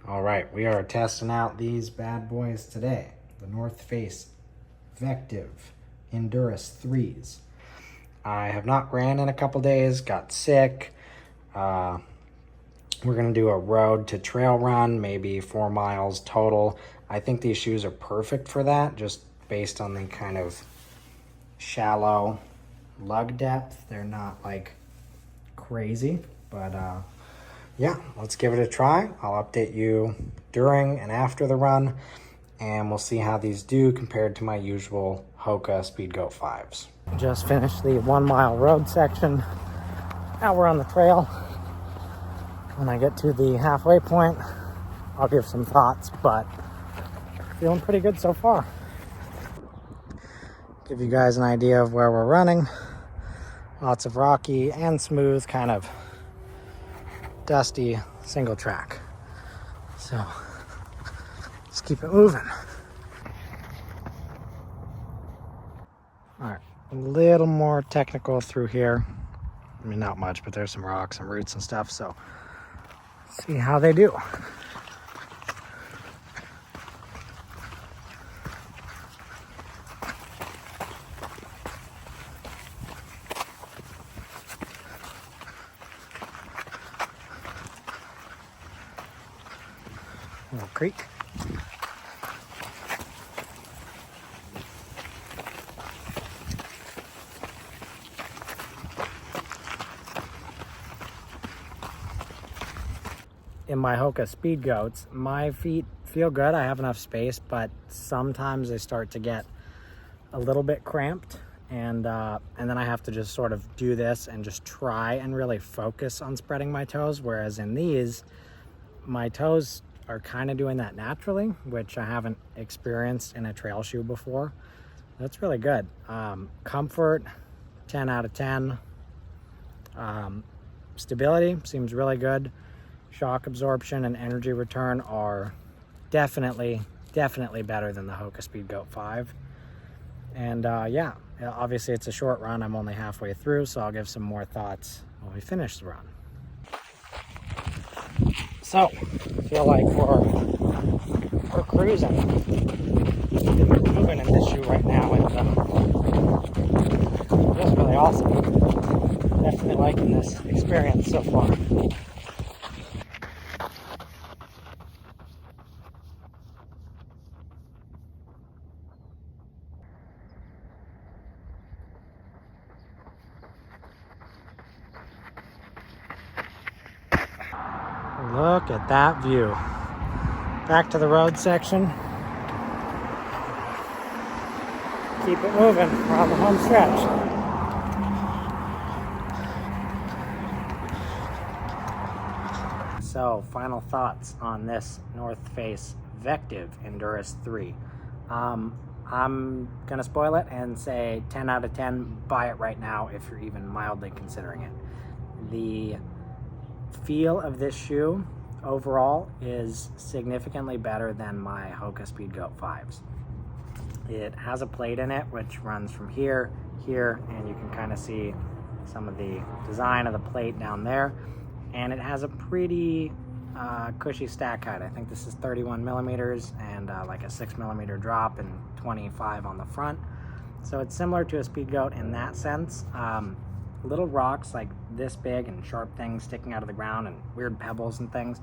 All right, we are testing out these bad boys today. The North Face Vectiv Enduris 3s. I have not ran in a couple days, got sick. We're gonna do a road to trail run, maybe 4 miles total. I think these shoes are perfect for that, just based on the kind of shallow lug depth. They're not like crazy, but yeah, let's give it a try. I'll update you during and after the run, and we'll see how these do compared to my usual Hoka Speedgoat 5s. Just finished the 1 mile road section. Now we're on the trail. When I get to the halfway point, I'll give some thoughts, but feeling pretty good so far. Give you guys an idea of where we're running. Lots of rocky and smooth, kind of dusty single track. So let's keep it moving. All right, a little more technical through here. I mean, not much, but there's some rocks and roots and stuff. So let's see how they do. Little creek. In my Hoka Speedgoats, my feet feel good. I have enough space, but sometimes they start to get a little bit cramped, and then I have to just sort of do this and just try and really focus on spreading my toes. Whereas in these, my toes are kind of doing that naturally, which I haven't experienced in a trail shoe before. That's really good. Comfort, 10 out of 10. Stability seems really good. Shock absorption and energy return are definitely better than the Hoka Speedgoat 5. And yeah, obviously it's a short run. I'm only halfway through, so I'll give some more thoughts when we finish the run. So, I feel like we're cruising. We're moving in this shoe right now, and feels really awesome. Definitely liking this experience so far. Look at that view. Back to the road section. Keep it moving. We're on the home stretch. So, final thoughts on this North Face Vectiv Enduris 3. I'm gonna spoil it and say 10 out of 10. Buy it right now if you're even mildly considering it. The feel of this shoe overall is significantly better than my Hoka Speedgoat 5s. It has a plate in it which runs from here, and you can kind of see some of the design of the plate down there. And it has a pretty cushy stack height. I think this is 31 millimeters and like a 6 millimeter drop and 25 on the front. So it's similar to a Speedgoat in that sense. Little rocks like this big and sharp things sticking out of the ground and weird pebbles and things.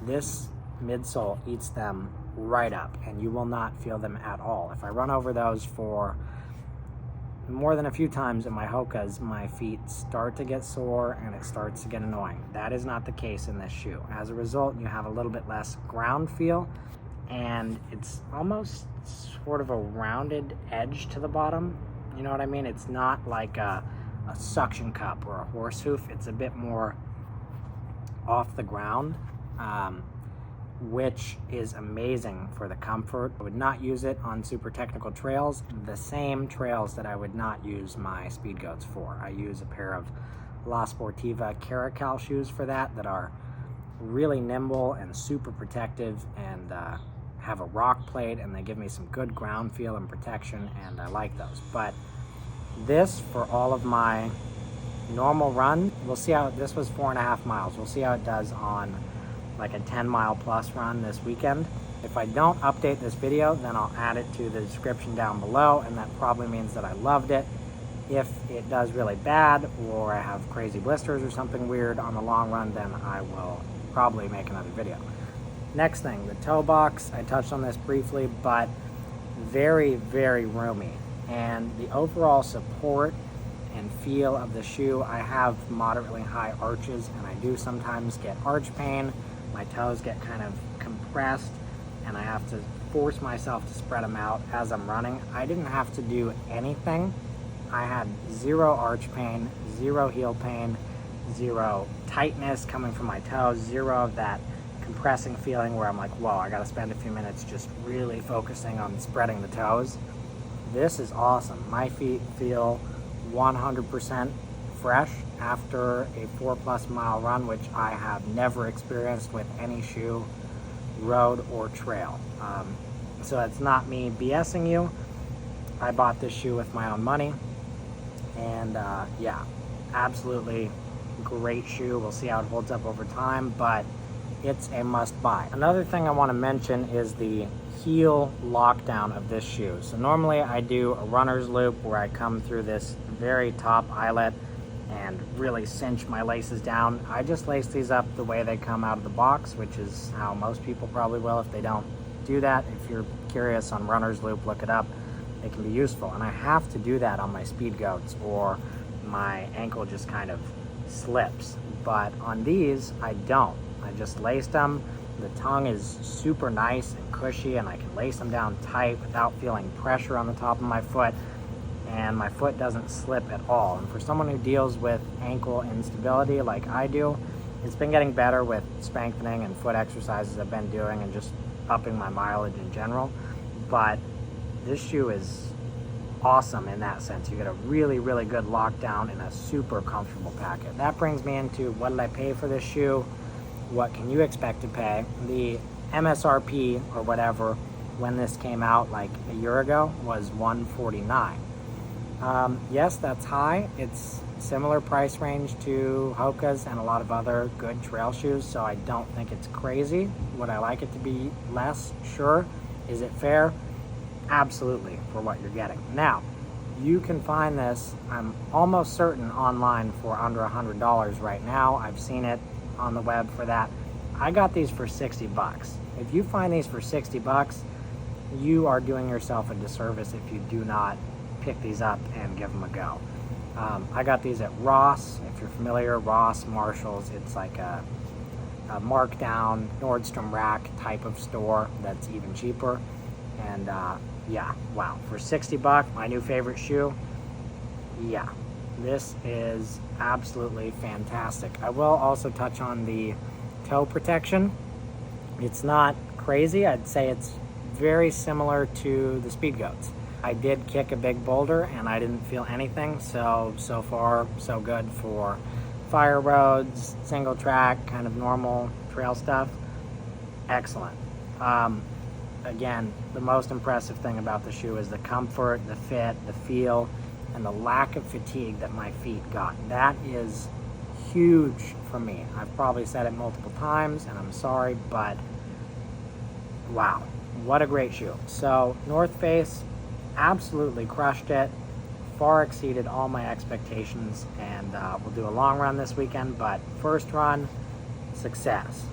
This midsole eats them right up, and you will not feel them at all. If I run over those for more than a few times in my Hokas, my feet start to get sore and it starts to get annoying. That is not the case in this shoe. As a result, you have a little bit less ground feel, and it's almost sort of a rounded edge to the bottom. You know what I mean? It's not like a suction cup or a horse hoof. It's a bit more off the ground, which is amazing for the comfort. I would not use it on super technical trails, the same trails that I would not use my Speedgoats for. I use a pair of La Sportiva Caracal shoes for that are really nimble and super protective, and have a rock plate, and they give me some good ground feel and protection, and I like those. But this, for all of my normal run, we'll see how, this was 4.5 miles. We'll see how it does on like a 10-mile plus run this weekend. If I don't update this video, then I'll add it to the description down below, and that probably means that I loved it. If it does really bad, or I have crazy blisters or something weird on the long run, then I will probably make another video. Next thing, the toe box. I touched on this briefly, but very, very roomy. And the overall support and feel of the shoe, I have moderately high arches, and I do sometimes get arch pain. My toes get kind of compressed, and I have to force myself to spread them out as I'm running. I didn't have to do anything. I had zero arch pain, zero heel pain, zero tightness coming from my toes, zero of that compressing feeling where I'm like, whoa, I gotta spend a few minutes just really focusing on spreading the toes. This is awesome. My feet feel 100% fresh after a 4+ mile run, which I have never experienced with any shoe, road or trail. So it's not me BSing you. I bought this shoe with my own money, and yeah, absolutely great shoe. We'll see how it holds up over time, but it's a must buy. Another thing I want to mention is the heel lockdown of this shoe. So normally I do a runner's loop where I come through this very top eyelet and really cinch my laces down. I just lace these up the way they come out of the box, which is how most people probably will if they don't do that. If you're curious on runner's loop, look it up. It can be useful. And I have to do that on my speed goats, or my ankle just kind of slips. But on these, I don't. I just laced them. The tongue is super nice and cushy, and I can lace them down tight without feeling pressure on the top of my foot, and my foot doesn't slip at all. And for someone who deals with ankle instability like I do, it's been getting better with strengthening and foot exercises I've been doing and just upping my mileage in general. But this shoe is awesome in that sense. You get a really, really good lockdown in a super comfortable packet. That brings me into, what did I pay for this shoe? What can you expect to pay? The MSRP or whatever when this came out like a year ago was $149. Yes, that's high. It's similar price range to Hoka's and a lot of other good trail shoes, so I don't think it's crazy. Would I like it to be less? Sure. Is it fair? Absolutely, for what you're getting. Now, you can find this, I'm almost certain, online for under $100 right now. I've seen it on the web for that. I got these for 60 bucks. If you find these for 60 bucks, you are doing yourself a disservice if you do not pick these up and give them a go. I got these at Ross. If you're familiar, Ross, Marshalls, it's like a markdown Nordstrom Rack type of store that's even cheaper. And yeah, wow, for 60 bucks, my new favorite shoe. Yeah, this is absolutely fantastic. I will also touch on the toe protection. It's not crazy. I'd say it's very similar to the Speed Goats. I did kick a big boulder and I didn't feel anything, so far so good for fire roads, single track, kind of normal trail stuff. Excellent. Again, the most impressive thing about the shoe is the comfort, the fit, the feel, and the lack of fatigue that my feet got. That is huge for me. I've probably said it multiple times, and I'm sorry, but wow, what a great shoe. So North Face absolutely crushed it, far exceeded all my expectations, and we'll do a long run this weekend, but first run, success.